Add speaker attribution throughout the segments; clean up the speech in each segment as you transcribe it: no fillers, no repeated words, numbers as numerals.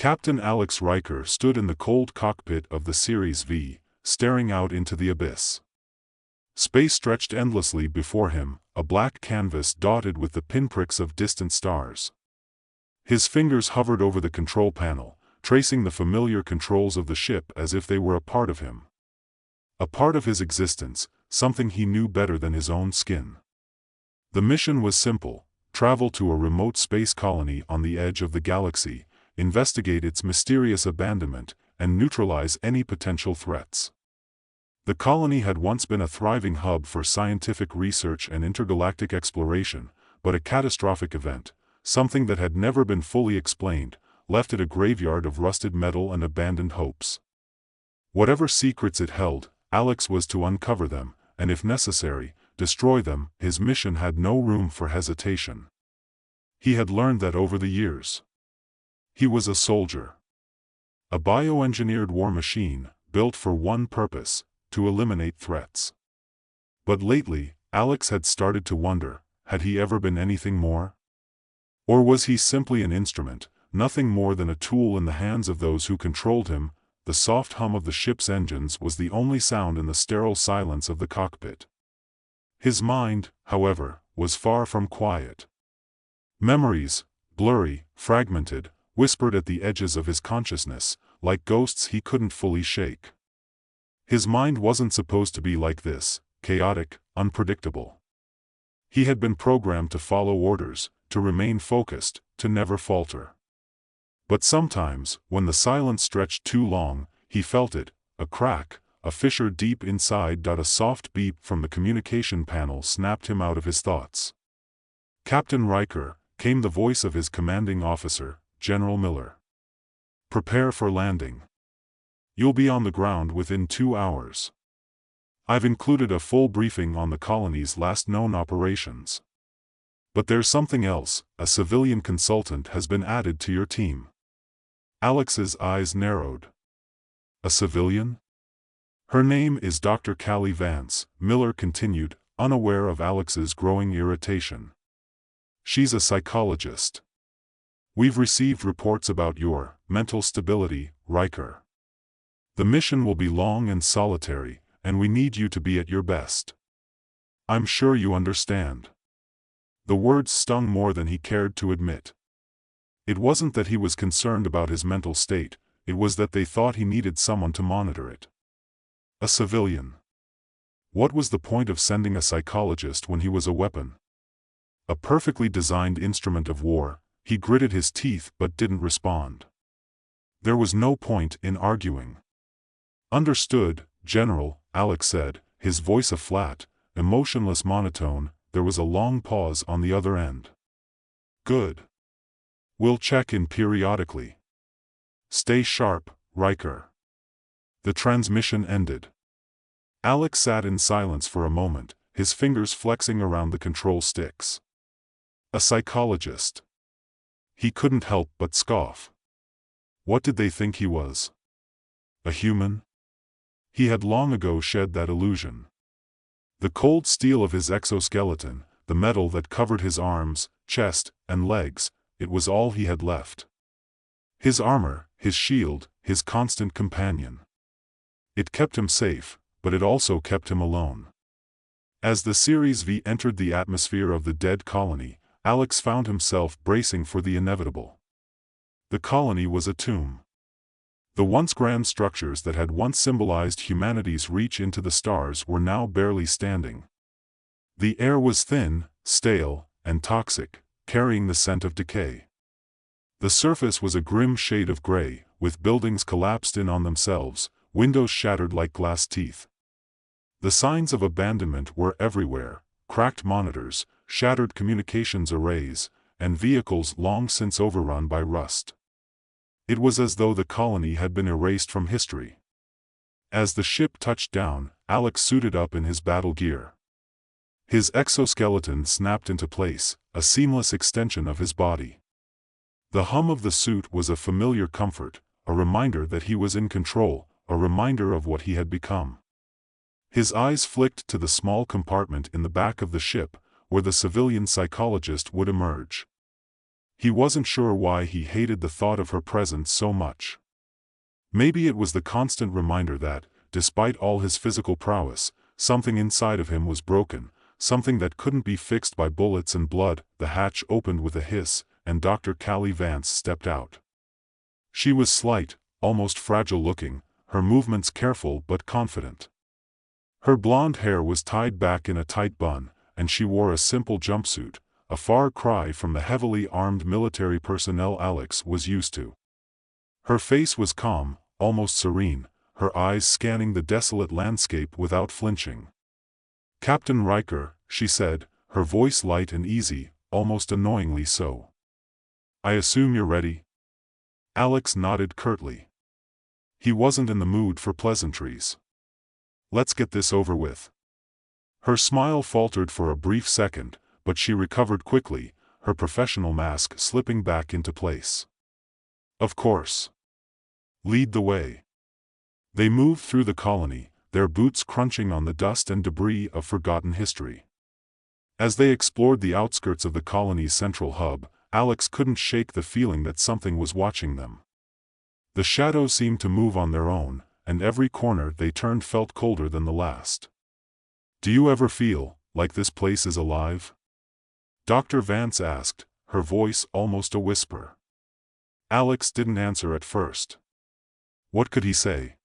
Speaker 1: Captain Alex Riker stood in the cold cockpit of the Series V, staring out into the abyss. Space stretched endlessly before him, a black canvas dotted with the pinpricks of distant stars. His fingers hovered over the control panel, tracing the familiar controls of the ship as if they were a part of him. A part of his existence, something he knew better than his own skin. The mission was simple: travel to a remote space colony on the edge of the galaxy, investigate its mysterious abandonment, and neutralize any potential threats. The colony had once been a thriving hub for scientific research and intergalactic exploration, but a catastrophic event, something that had never been fully explained, left it a graveyard of rusted metal and abandoned hopes. Whatever secrets it held, Alex was to uncover them, and if necessary, destroy them. His mission had no room for hesitation. He had learned that over the years. He was a soldier. A bioengineered war machine, built for one purpose: to eliminate threats. But lately, Alex had started to wonder, had he ever been anything more? Or was he simply an instrument, nothing more than a tool in the hands of those who controlled him? The soft hum of the ship's engines was the only sound in the sterile silence of the cockpit. His mind, however, was far from quiet. Memories, blurry, fragmented, whispered at the edges of his consciousness, like ghosts he couldn't fully shake. His mind wasn't supposed to be like this, chaotic, unpredictable. He had been programmed to follow orders, to remain focused, to never falter. But sometimes, when the silence stretched too long, he felt it, a crack, a fissure deep inside. A soft beep from the communication panel snapped him out of his thoughts. "Captain Riker," came the voice of his commanding officer, General Miller. "Prepare for landing. You'll be on the ground within 2 hours. I've included a full briefing on the colony's last known operations. But there's something else: a civilian consultant has been added to your team." Alex's eyes narrowed. "A civilian?" "Her name is Dr. Callie Vance," Miller continued, unaware of Alex's growing irritation. "She's a psychologist. We've received reports about your mental stability, Riker. The mission will be long and solitary, and we need you to be at your best. I'm sure you understand." The words stung more than he cared to admit. It wasn't that he was concerned about his mental state, it was that they thought he needed someone to monitor it. A civilian. What was the point of sending a psychologist when he was a weapon? A perfectly designed instrument of war. He gritted his teeth but didn't respond. There was no point in arguing. "Understood, General," Alex said, his voice a flat, emotionless monotone. There was a long pause on the other end. "Good. We'll check in periodically. Stay sharp, Riker." The transmission ended. Alex sat in silence for a moment, his fingers flexing around the control sticks. A psychologist. He couldn't help but scoff. What did they think he was? A human? He had long ago shed that illusion. The cold steel of his exoskeleton, the metal that covered his arms, chest, and legs, it was all he had left. His armor, his shield, his constant companion. It kept him safe, but it also kept him alone. As the Series V entered the atmosphere of the dead colony, Alex found himself bracing for the inevitable. The colony was a tomb. The once grand structures that had once symbolized humanity's reach into the stars were now barely standing. The air was thin, stale, and toxic, carrying the scent of decay. The surface was a grim shade of gray, with buildings collapsed in on themselves, windows shattered like glass teeth. The signs of abandonment were everywhere: cracked monitors, shattered communications arrays, and vehicles long since overrun by rust. It was as though the colony had been erased from history. As the ship touched down, Alex suited up in his battle gear. His exoskeleton snapped into place, a seamless extension of his body. The hum of the suit was a familiar comfort, a reminder that he was in control, a reminder of what he had become. His eyes flicked to the small compartment in the back of the ship, where the civilian psychologist would emerge. He wasn't sure why he hated the thought of her presence so much. Maybe it was the constant reminder that, despite all his physical prowess, something inside of him was broken, something that couldn't be fixed by bullets and blood. The hatch opened with a hiss, and Dr. Callie Vance stepped out. She was slight, almost fragile-looking, her movements careful but confident. Her blonde hair was tied back in a tight bun, and she wore a simple jumpsuit, a far cry from the heavily armed military personnel Alex was used to. Her face was calm, almost serene, her eyes scanning the desolate landscape without flinching. "Captain Riker," she said, her voice light and easy, almost annoyingly so. "I assume you're ready?" Alex nodded curtly. He wasn't in the mood for pleasantries. "Let's get this over with." Her smile faltered for a brief second, but she recovered quickly, her professional mask slipping back into place. "Of course. Lead the way." They moved through the colony, their boots crunching on the dust and debris of forgotten history. As they explored the outskirts of the colony's central hub, Alex couldn't shake the feeling that something was watching them. The shadows seemed to move on their own, and every corner they turned felt colder than the last. "Do you ever feel like this place is alive?" Dr. Vance asked, her voice almost a whisper. Alex didn't answer at first. What could he say?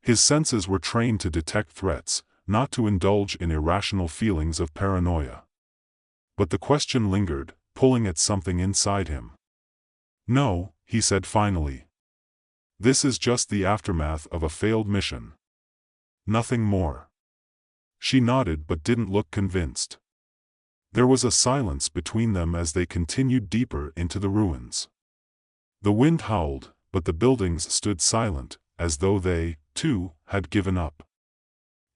Speaker 1: His senses were trained to detect threats, not to indulge in irrational feelings of paranoia. But the question lingered, pulling at something inside him. "No," he said finally. "This is just the aftermath of a failed mission. Nothing more." She nodded but didn't look convinced. There was a silence between them as they continued deeper into the ruins. The wind howled, but the buildings stood silent, as though they, too, had given up.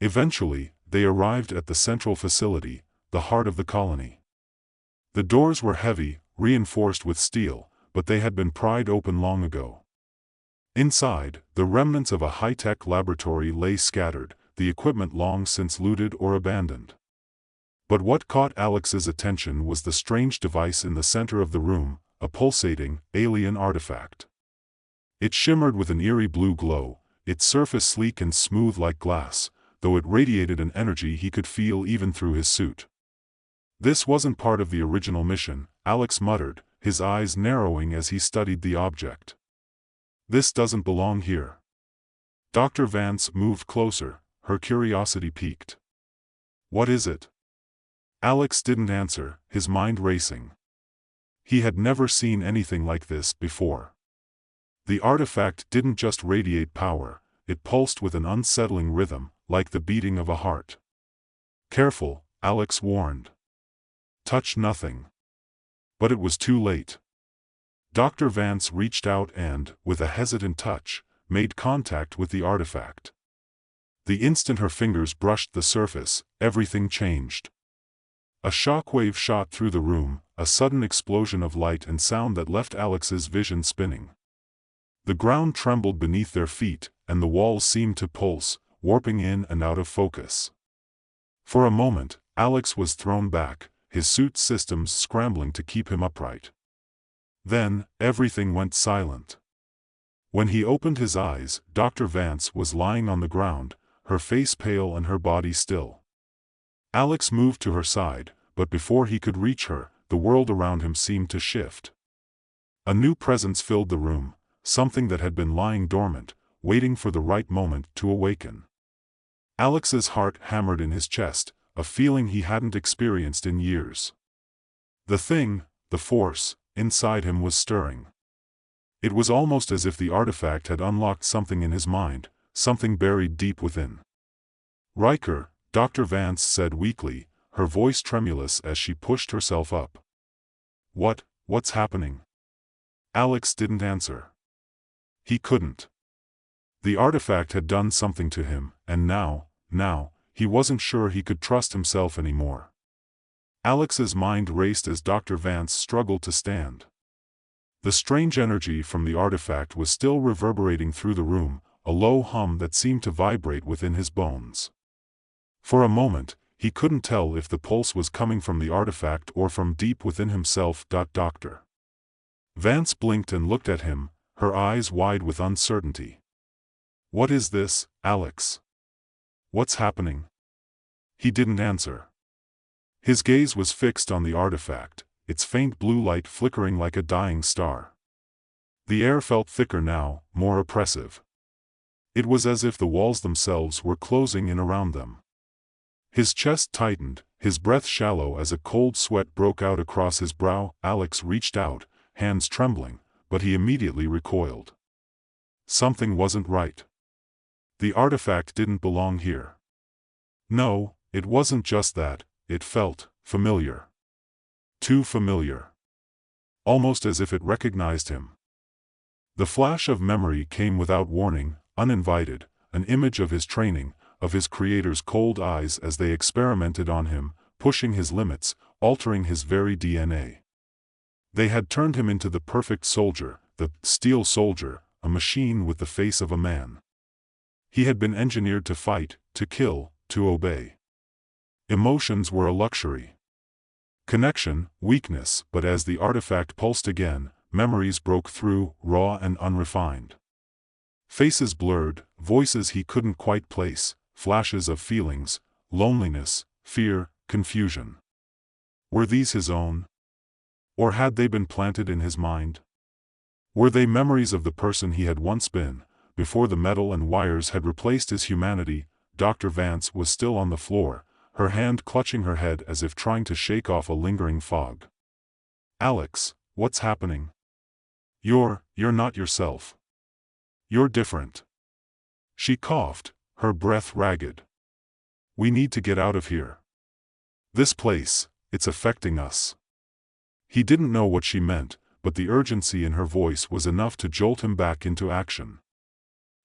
Speaker 1: Eventually, they arrived at the central facility, the heart of the colony. The doors were heavy, reinforced with steel, but they had been pried open long ago. Inside, the remnants of a high-tech laboratory lay scattered, the equipment long since looted or abandoned. But what caught Alex's attention was the strange device in the center of the room, a pulsating, alien artifact. It shimmered with an eerie blue glow, its surface sleek and smooth like glass, though it radiated an energy he could feel even through his suit. "This wasn't part of the original mission," Alex muttered, his eyes narrowing as he studied the object. "This doesn't belong here." Dr. Vance moved closer, her curiosity piqued. "What is it?" Alex didn't answer, his mind racing. He had never seen anything like this before. The artifact didn't just radiate power, it pulsed with an unsettling rhythm, like the beating of a heart. "Careful," Alex warned. "Touch nothing." But it was too late. Dr. Vance reached out and, with a hesitant touch, made contact with the artifact. The instant her fingers brushed the surface, everything changed. A shockwave shot through the room, a sudden explosion of light and sound that left Alex's vision spinning. The ground trembled beneath their feet, and the walls seemed to pulse, warping in and out of focus. For a moment, Alex was thrown back, his suit's systems scrambling to keep him upright. Then, everything went silent. When he opened his eyes, Dr. Vance was lying on the ground, her face pale and her body still. Alex moved to her side, but before he could reach her, the world around him seemed to shift. A new presence filled the room, something that had been lying dormant, waiting for the right moment to awaken. Alex's heart hammered in his chest, a feeling he hadn't experienced in years. The thing, the force, inside him was stirring. It was almost as if the artifact had unlocked something in his mind, something buried deep within. "Riker," Dr. Vance said weakly, her voice tremulous as she pushed herself up. What's happening?" Alex didn't answer. He couldn't. The artifact had done something to him, and now, he wasn't sure he could trust himself anymore. Alex's mind raced as Dr. Vance struggled to stand. The strange energy from the artifact was still reverberating through the room, a low hum that seemed to vibrate within his bones. For a moment, he couldn't tell if the pulse was coming from the artifact or from deep within himself. Doctor. Vance blinked and looked at him, her eyes wide with uncertainty. "What is this, Alex? What's happening?" He didn't answer. His gaze was fixed on the artifact, its faint blue light flickering like a dying star. The air felt thicker now, more oppressive. It was as if the walls themselves were closing in around them. His chest tightened, his breath shallow as a cold sweat broke out across his brow. Alex reached out, hands trembling, but he immediately recoiled. Something wasn't right. The artifact didn't belong here. No, it wasn't just that, it felt familiar. Too familiar. Almost as if it recognized him. The flash of memory came without warning, uninvited, an image of his training, of his creator's cold eyes as they experimented on him, pushing his limits, altering his very DNA. They had turned him into the perfect soldier, the steel soldier, a machine with the face of a man. He had been engineered to fight, to kill, to obey. Emotions were a luxury. Connection, weakness, but as the artifact pulsed again, memories broke through, raw and unrefined. Faces blurred, voices he couldn't quite place, flashes of feelings, loneliness, fear, confusion. Were these his own? Or had they been planted in his mind? Were they memories of the person he had once been, before the metal and wires had replaced his humanity? Dr. Vance was still on the floor, her hand clutching her head as if trying to shake off a lingering fog. "Alex, what's happening? You're not yourself. You're different." She coughed, her breath ragged. "We need to get out of here. This place, it's affecting us." He didn't know what she meant, but the urgency in her voice was enough to jolt him back into action.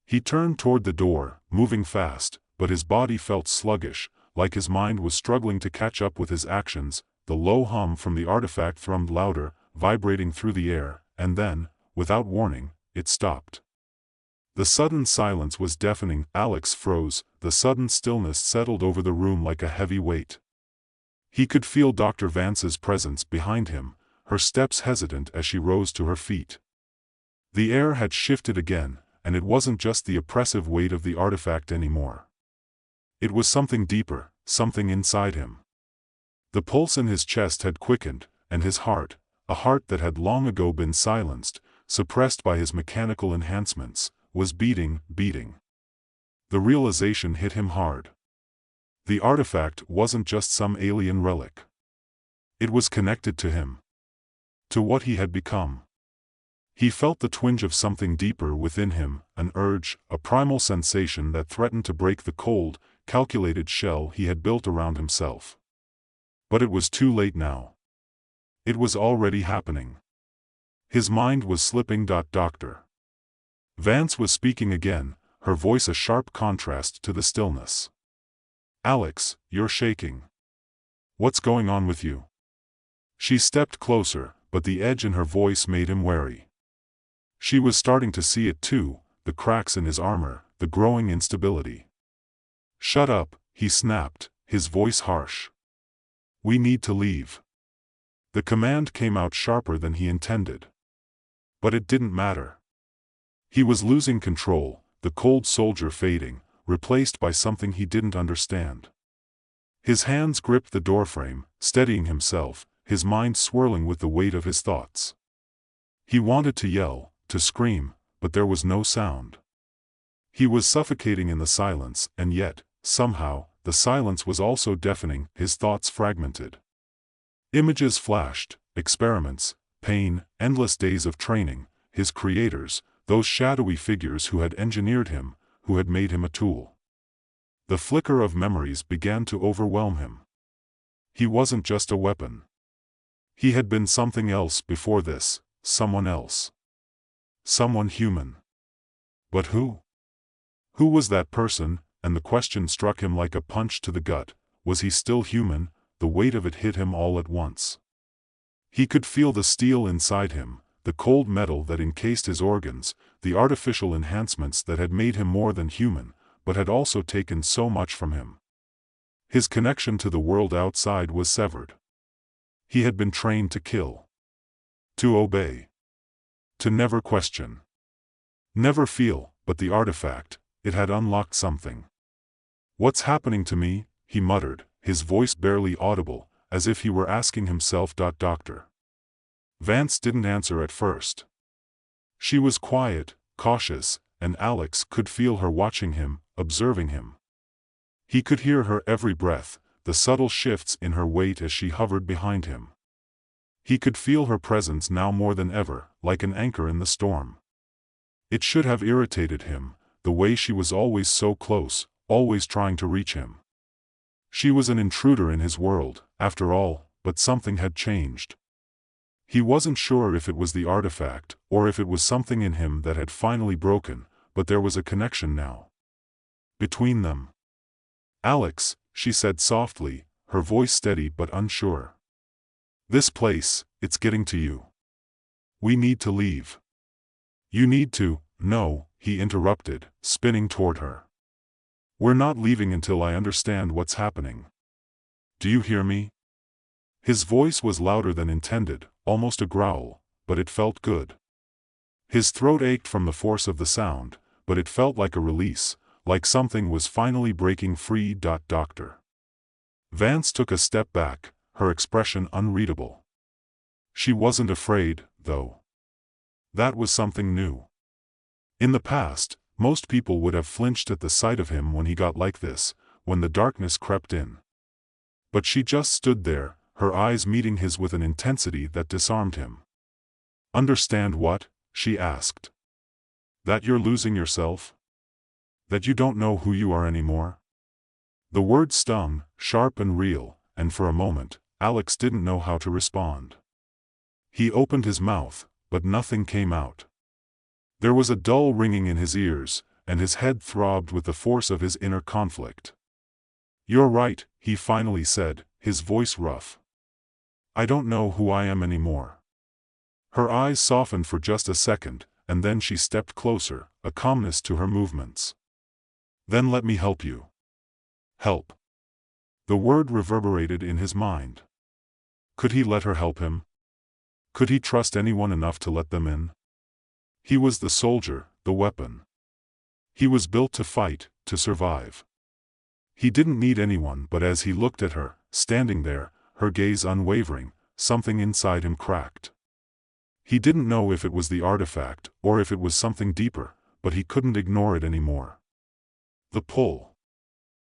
Speaker 1: He turned toward the door, moving fast, but his body felt sluggish, like his mind was struggling to catch up with his actions. The low hum from the artifact thrummed louder, vibrating through the air, and then, without warning, it stopped. The sudden silence was deafening. Alex froze, the sudden stillness settled over the room like a heavy weight. He could feel Dr. Vance's presence behind him, her steps hesitant as she rose to her feet. The air had shifted again, and it wasn't just the oppressive weight of the artifact anymore. It was something deeper, something inside him. The pulse in his chest had quickened, and his heart, a heart that had long ago been silenced, suppressed by his mechanical enhancements, was beating. The realization hit him hard. The artifact wasn't just some alien relic. It was connected to him. To what he had become. He felt the twinge of something deeper within him, an urge, a primal sensation that threatened to break the cold, calculated shell he had built around himself. But it was too late now. It was already happening. His mind was slipping. Dr. Vance was speaking again, her voice a sharp contrast to the stillness. "Alex, you're shaking. What's going on with you?" She stepped closer, but the edge in her voice made him wary. She was starting to see it too, the cracks in his armor, the growing instability. "Shut up," he snapped, his voice harsh. "We need to leave." The command came out sharper than he intended. But it didn't matter. He was losing control, the cold soldier fading, replaced by something he didn't understand. His hands gripped the doorframe, steadying himself, his mind swirling with the weight of his thoughts. He wanted to yell, to scream, but there was no sound. He was suffocating in the silence, and yet, somehow, the silence was also deafening. His thoughts fragmented. Images flashed, experiments, pain, endless days of training, his creators, those shadowy figures who had engineered him, who had made him a tool. The flicker of memories began to overwhelm him. He wasn't just a weapon. He had been something else before this, someone else. Someone human. But who? Who was that person? And the question struck him like a punch to the gut. Was he still human? The weight of it hit him all at once. He could feel the steel inside him, the cold metal that encased his organs, the artificial enhancements that had made him more than human, but had also taken so much from him. His connection to the world outside was severed. He had been trained to kill. To obey. To never question. Never feel, but the artifact, it had unlocked something. "What's happening to me?" he muttered, his voice barely audible, as if he were asking himself. Doctor Vance didn't answer at first. She was quiet, cautious, and Alex could feel her watching him, observing him. He could hear her every breath, the subtle shifts in her weight as she hovered behind him. He could feel her presence now more than ever, like an anchor in the storm. It should have irritated him, the way she was always so close, always trying to reach him. She was an intruder in his world, after all, but something had changed. He wasn't sure if it was the artifact, or if it was something in him that had finally broken, but there was a connection now. Between them. "Alex," she said softly, her voice steady but unsure. "This place, it's getting to you. We need to leave." "You need to." "No," he interrupted, spinning toward her. "We're not leaving until I understand what's happening. Do you hear me?" His voice was louder than intended, almost a growl, but it felt good. His throat ached from the force of the sound, but it felt like a release, like something was finally breaking free. Dr. Vance took a step back, her expression unreadable. She wasn't afraid, though. That was something new. In the past, most people would have flinched at the sight of him when he got like this, when the darkness crept in. But she just stood there, her eyes meeting his with an intensity that disarmed him. "Understand what?" she asked. "That you're losing yourself? That you don't know who you are anymore?" The word stung, sharp and real, and for a moment, Alex didn't know how to respond. He opened his mouth, but nothing came out. There was a dull ringing in his ears, and his head throbbed with the force of his inner conflict. "You're right," he finally said, his voice rough. "I don't know who I am anymore." Her eyes softened for just a second, and then she stepped closer, a calmness to her movements. "Then let me help you." Help. The word reverberated in his mind. Could he let her help him? Could he trust anyone enough to let them in? He was the soldier, the weapon. He was built to fight, to survive. He didn't need anyone, but as he looked at her, standing there, her gaze unwavering, something inside him cracked. He didn't know if it was the artifact, or if it was something deeper, but he couldn't ignore it anymore. The pull.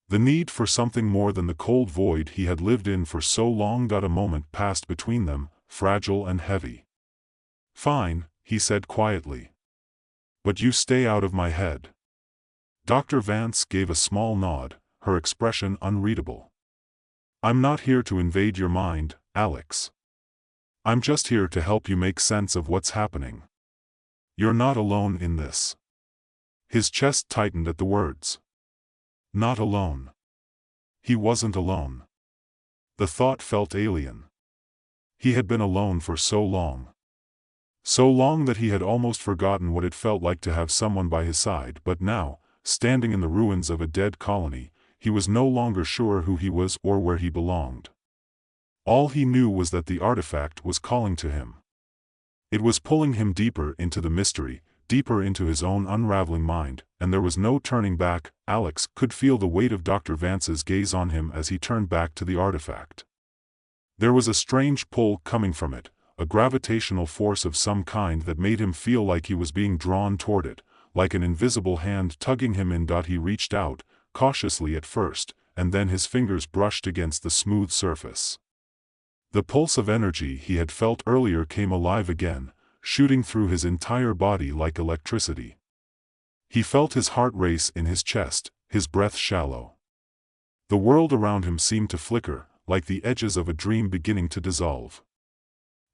Speaker 1: The need for something more than the cold void he had lived in for so long. A moment passed between them, fragile and heavy. "Fine," he said quietly. "But you stay out of my head." Dr. Vance gave a small nod, her expression unreadable. "I'm not here to invade your mind, Alex. I'm just here to help you make sense of what's happening. You're not alone in this." His chest tightened at the words. Not alone. He wasn't alone. The thought felt alien. He had been alone for so long. So long that he had almost forgotten what it felt like to have someone by his side, but now, standing in the ruins of a dead colony, he was no longer sure who he was or where he belonged. All he knew was that the artifact was calling to him. It was pulling him deeper into the mystery, deeper into his own unraveling mind, and there was no turning back. Alex could feel the weight of Dr. Vance's gaze on him as he turned back to the artifact. There was a strange pull coming from it, a gravitational force of some kind that made him feel like he was being drawn toward it, like an invisible hand tugging him in. He reached out, cautiously at first, and then his fingers brushed against the smooth surface. The pulse of energy he had felt earlier came alive again, shooting through his entire body like electricity. He felt his heart race in his chest, his breath shallow. The world around him seemed to flicker, like the edges of a dream beginning to dissolve.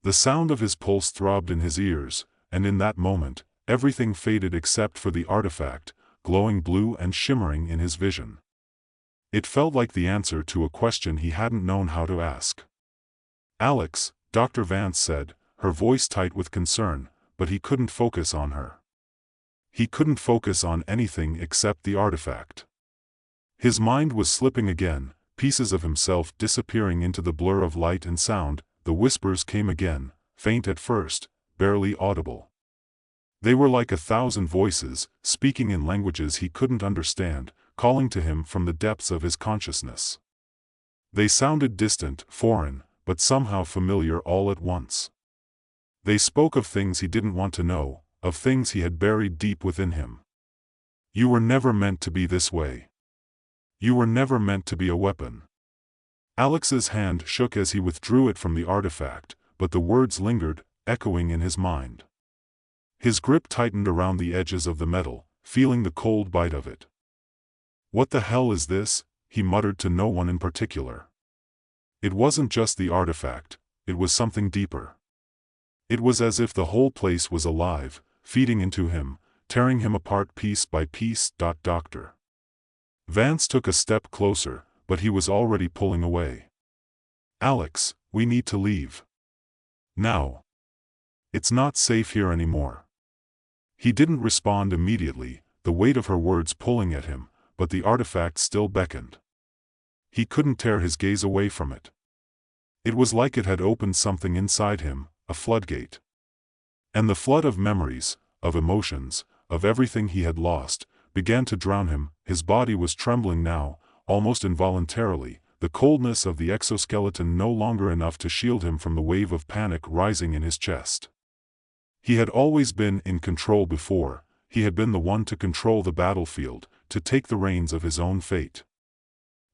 Speaker 1: The sound of his pulse throbbed in his ears, and in that moment, everything faded except for the artifact, glowing blue and shimmering in his vision. It felt like the answer to a question he hadn't known how to ask. "Alex," Dr. Vance said, her voice tight with concern, but he couldn't focus on her. He couldn't focus on anything except the artifact. His mind was slipping again, pieces of himself disappearing into the blur of light and sound. The whispers came again, faint at first, barely audible. They were like 1,000 voices, speaking in languages he couldn't understand, calling to him from the depths of his consciousness. They sounded distant, foreign, but somehow familiar all at once. They spoke of things he didn't want to know, of things he had buried deep within him. You were never meant to be this way. You were never meant to be a weapon. Alex's hand shook as he withdrew it from the artifact, but the words lingered, echoing in his mind. His grip tightened around the edges of the metal, feeling the cold bite of it. What the hell is this? He muttered to no one in particular. It wasn't just the artifact, it was something deeper. It was as if the whole place was alive, feeding into him, tearing him apart piece by piece. Dr. Vance took a step closer, but he was already pulling away. Alex, we need to leave. Now. It's not safe here anymore. He didn't respond immediately, the weight of her words pulling at him, but the artifact still beckoned. He couldn't tear his gaze away from it. It was like it had opened something inside him, a floodgate. And the flood of memories, of emotions, of everything he had lost, began to drown him. His body was trembling now, almost involuntarily, the coldness of the exoskeleton no longer enough to shield him from the wave of panic rising in his chest. He had always been in control before, he had been the one to control the battlefield, to take the reins of his own fate.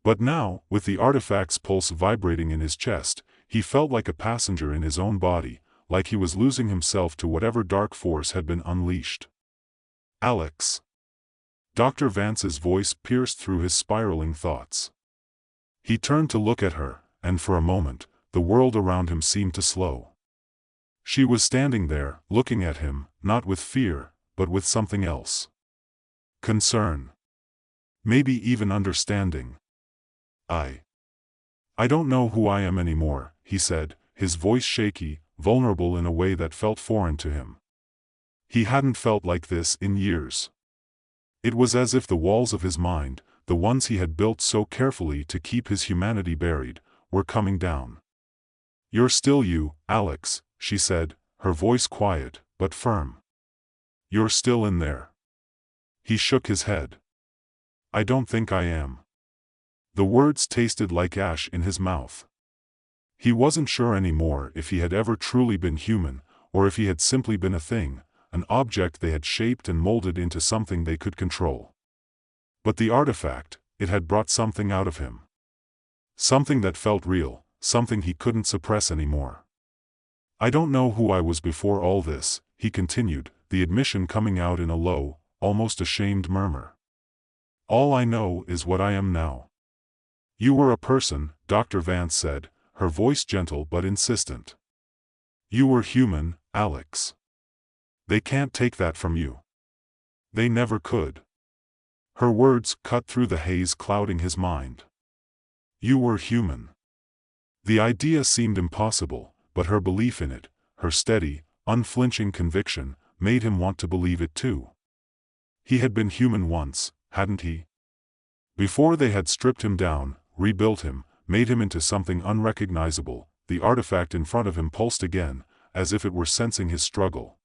Speaker 1: But now, with the artifact's pulse vibrating in his chest, he felt like a passenger in his own body, like he was losing himself to whatever dark force had been unleashed. Alex. Dr. Vance's voice pierced through his spiraling thoughts. He turned to look at her, and for a moment, the world around him seemed to slow. She was standing there, looking at him, not with fear, but with something else. Concern. Maybe even understanding. I don't know who I am anymore, he said, his voice shaky, vulnerable in a way that felt foreign to him. He hadn't felt like this in years. It was as if the walls of his mind, the ones he had built so carefully to keep his humanity buried, were coming down. You're still you, Alex, she said, her voice quiet, but firm. You're still in there. He shook his head. I don't think I am. The words tasted like ash in his mouth. He wasn't sure anymore if he had ever truly been human, or if he had simply been a thing, an object they had shaped and molded into something they could control. But the artifact, it had brought something out of him. Something that felt real, something he couldn't suppress anymore. I don't know who I was before all this, he continued, the admission coming out in a low, almost ashamed murmur. All I know is what I am now. You were a person, Dr. Vance said, her voice gentle but insistent. You were human, Alex. They can't take that from you. They never could. Her words cut through the haze clouding his mind. You were human. The idea seemed impossible, but her belief in it, her steady, unflinching conviction, made him want to believe it too. He had been human once, hadn't he? Before they had stripped him down, rebuilt him, made him into something unrecognizable, the artifact in front of him pulsed again, as if it were sensing his struggle.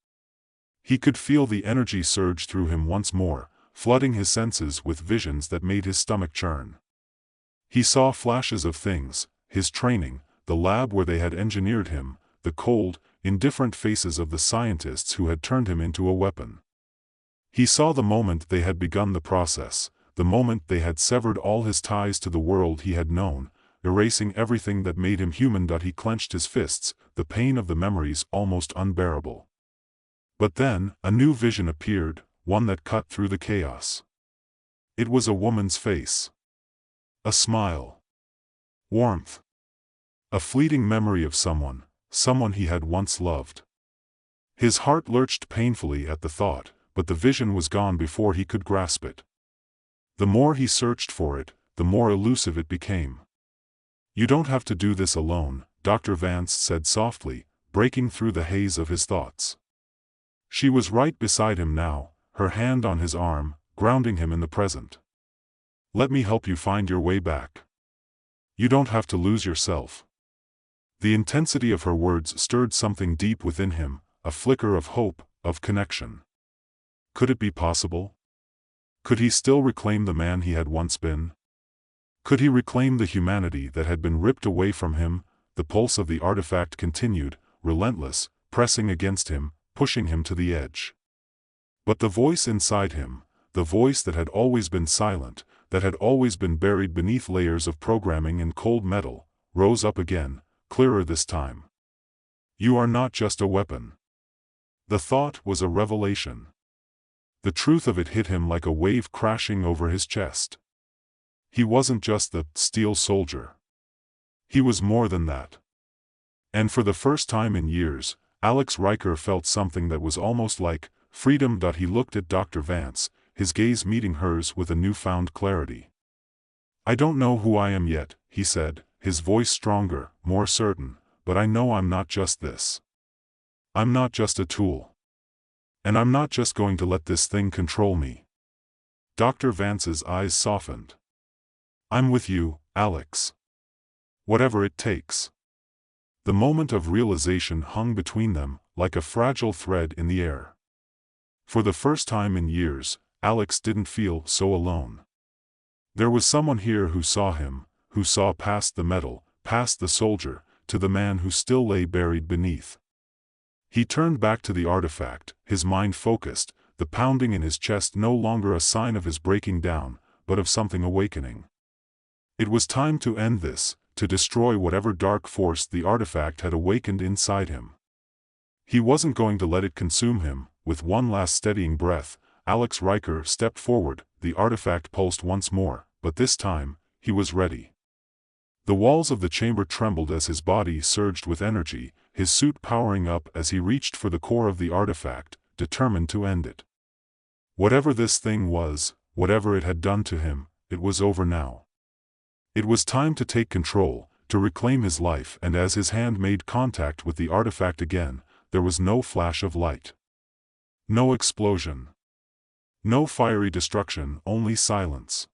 Speaker 1: He could feel the energy surge through him once more, flooding his senses with visions that made his stomach churn. He saw flashes of things, his training, the lab where they had engineered him, the cold, indifferent faces of the scientists who had turned him into a weapon. He saw the moment they had begun the process, the moment they had severed all his ties to the world he had known, erasing everything that made him human. He clenched his fists, the pain of the memories almost unbearable. But then, a new vision appeared, one that cut through the chaos. It was a woman's face. A smile. Warmth. A fleeting memory of someone he had once loved. His heart lurched painfully at the thought, but the vision was gone before he could grasp it. The more he searched for it, the more elusive it became. You don't have to do this alone, Dr. Vance said softly, breaking through the haze of his thoughts. She was right beside him now, her hand on his arm, grounding him in the present. Let me help you find your way back. You don't have to lose yourself. The intensity of her words stirred something deep within him, a flicker of hope, of connection. Could it be possible? Could he still reclaim the man he had once been? Could he reclaim the humanity that had been ripped away from him? The pulse of the artifact continued, relentless, pressing against him, pushing him to the edge. But the voice inside him, the voice that had always been silent, that had always been buried beneath layers of programming and cold metal, rose up again, clearer this time. You are not just a weapon. The thought was a revelation. The truth of it hit him like a wave crashing over his chest. He wasn't just the steel soldier. He was more than that. And for the first time in years, Alex Riker felt something that was almost like freedom. He looked at Dr. Vance, his gaze meeting hers with a newfound clarity. I don't know who I am yet, he said, his voice stronger, more certain, but I know I'm not just this. I'm not just a tool. And I'm not just going to let this thing control me. Dr. Vance's eyes softened. I'm with you, Alex. Whatever it takes. The moment of realization hung between them, like a fragile thread in the air. For the first time in years, Alex didn't feel so alone. There was someone here who saw him, who saw past the metal, past the soldier, to the man who still lay buried beneath. He turned back to the artifact, his mind focused, the pounding in his chest no longer a sign of his breaking down, but of something awakening. It was time to end this, to destroy whatever dark force the artifact had awakened inside him. He wasn't going to let it consume him. With one last steadying breath, Alex Riker stepped forward. The artifact pulsed once more, but this time, he was ready. The walls of the chamber trembled as his body surged with energy, his suit powering up as he reached for the core of the artifact, determined to end it. Whatever this thing was, whatever it had done to him, it was over now. It was time to take control, to reclaim his life, and as his hand made contact with the artifact again, there was no flash of light. No explosion. No fiery destruction, only silence.